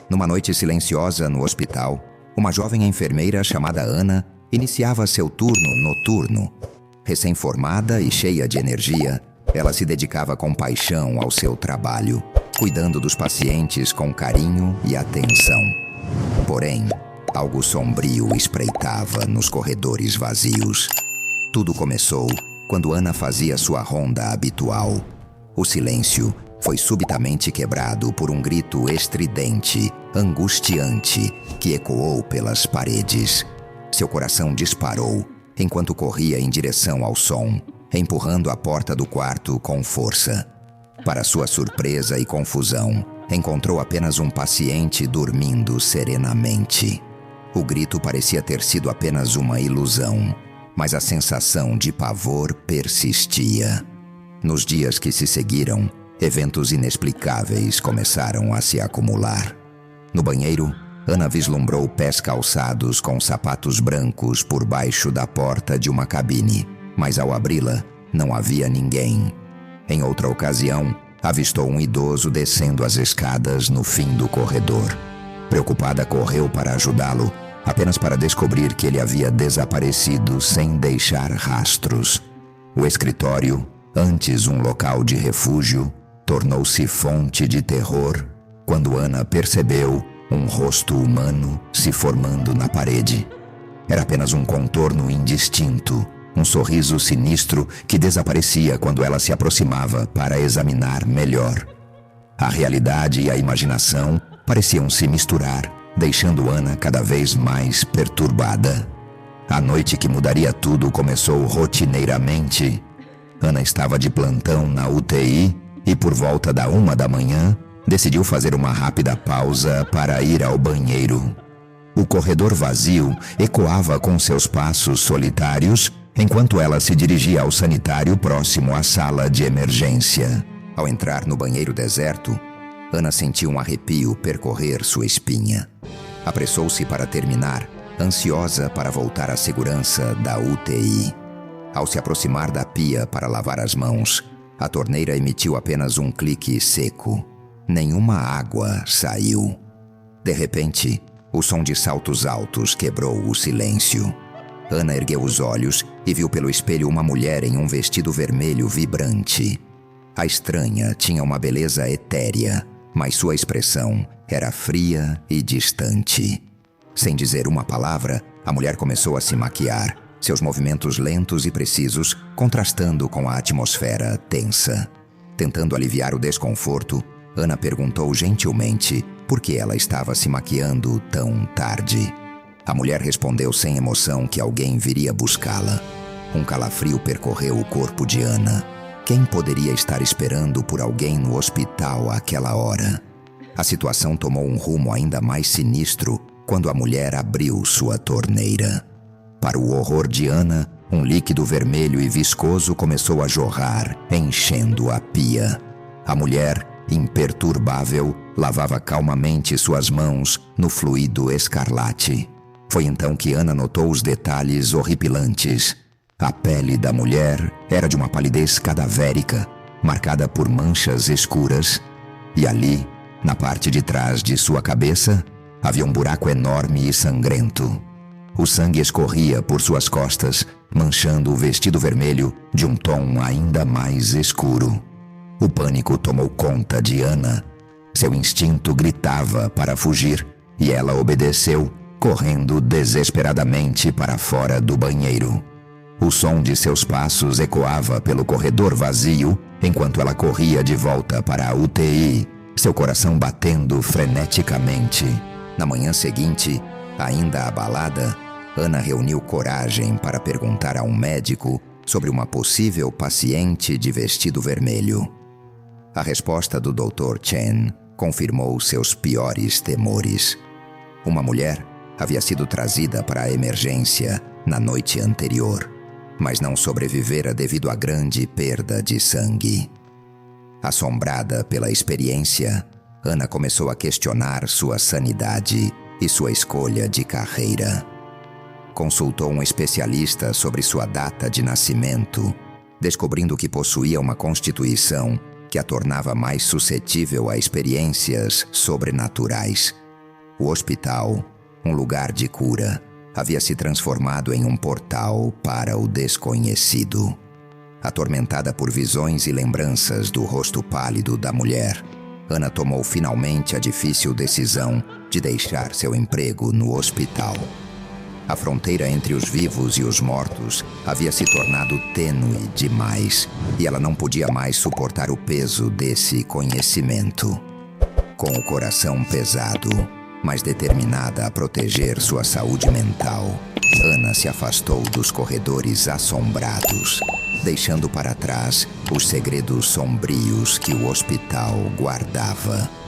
Numa noite silenciosa no hospital, uma jovem enfermeira chamada Ana iniciava seu turno noturno. Recém-formada e cheia de energia, ela se dedicava com paixão ao seu trabalho, cuidando dos pacientes com carinho e atenção. Porém, algo sombrio espreitava nos corredores vazios. Tudo começou quando Ana fazia sua ronda habitual. O silêncio foi subitamente quebrado por um grito estridente, angustiante, que ecoou pelas paredes. Seu coração disparou enquanto corria em direção ao som, empurrando a porta do quarto com força. Para sua surpresa e confusão, encontrou apenas um paciente dormindo serenamente. O grito parecia ter sido apenas uma ilusão, mas a sensação de pavor persistia. Nos dias que se seguiram, eventos inexplicáveis começaram a se acumular. No banheiro, Ana vislumbrou pés calçados com sapatos brancos por baixo da porta de uma cabine, mas ao abri-la, não havia ninguém. Em outra ocasião, avistou um idoso descendo as escadas no fim do corredor. Preocupada, correu para ajudá-lo, apenas para descobrir que ele havia desaparecido sem deixar rastros. O escritório, antes um local de refúgio, tornou-se fonte de terror quando Ana percebeu um rosto humano se formando na parede. Era apenas um contorno indistinto, um sorriso sinistro que desaparecia quando ela se aproximava para examinar melhor. A realidade e a imaginação pareciam se misturar, deixando Ana cada vez mais perturbada. A noite que mudaria tudo começou rotineiramente. Ana estava de plantão na UTI e por volta da 1 da manhã, decidiu fazer uma rápida pausa para ir ao banheiro. O corredor vazio ecoava com seus passos solitários enquanto ela se dirigia ao sanitário próximo à sala de emergência. Ao entrar no banheiro deserto, Ana sentiu um arrepio percorrer sua espinha. Apressou-se para terminar, ansiosa para voltar à segurança da UTI. Ao se aproximar da pia para lavar as mãos, a torneira emitiu apenas um clique seco. Nenhuma água saiu. De repente, o som de saltos altos quebrou o silêncio. Ana ergueu os olhos e viu pelo espelho uma mulher em um vestido vermelho vibrante. A estranha tinha uma beleza etérea, mas sua expressão era fria e distante. Sem dizer uma palavra, a mulher começou a se maquiar, seus movimentos lentos e precisos contrastando com a atmosfera tensa. Tentando aliviar o desconforto, Ana perguntou gentilmente por que ela estava se maquiando tão tarde. A mulher respondeu sem emoção que alguém viria buscá-la. Um calafrio percorreu o corpo de Ana. Quem poderia estar esperando por alguém no hospital àquela hora? A situação tomou um rumo ainda mais sinistro quando a mulher abriu sua torneira. Para o horror de Ana, um líquido vermelho e viscoso começou a jorrar, enchendo a pia. A mulher, imperturbável, lavava calmamente suas mãos no fluido escarlate. Foi então que Ana notou os detalhes horripilantes. A pele da mulher era de uma palidez cadavérica, marcada por manchas escuras, e ali, na parte de trás de sua cabeça, havia um buraco enorme e sangrento. O sangue escorria por suas costas, manchando o vestido vermelho de um tom ainda mais escuro. O pânico tomou conta de Ana. Seu instinto gritava para fugir, e ela obedeceu, correndo desesperadamente para fora do banheiro. O som de seus passos ecoava pelo corredor vazio enquanto ela corria de volta para a UTI, seu coração batendo freneticamente. Na manhã seguinte, ainda abalada, Ana reuniu coragem para perguntar a um médico sobre uma possível paciente de vestido vermelho. A resposta do Dr. Chen confirmou seus piores temores. Uma mulher havia sido trazida para a emergência na noite anterior, mas não sobrevivera devido à grande perda de sangue. Assombrada pela experiência, Ana começou a questionar sua sanidade e sua escolha de carreira. consultou um especialista sobre sua data de nascimento, descobrindo que possuía uma constituição que a tornava mais suscetível a experiências sobrenaturais. O hospital, um lugar de cura, havia se transformado em um portal para o desconhecido. Atormentada por visões e lembranças do rosto pálido da mulher, Ana tomou finalmente a difícil decisão de deixar seu emprego no hospital. A fronteira entre os vivos e os mortos havia se tornado tênue demais e ela não podia mais suportar o peso desse conhecimento. Com o coração pesado, mas determinada a proteger sua saúde mental, Ana se afastou dos corredores assombrados, deixando para trás os segredos sombrios que o hospital guardava.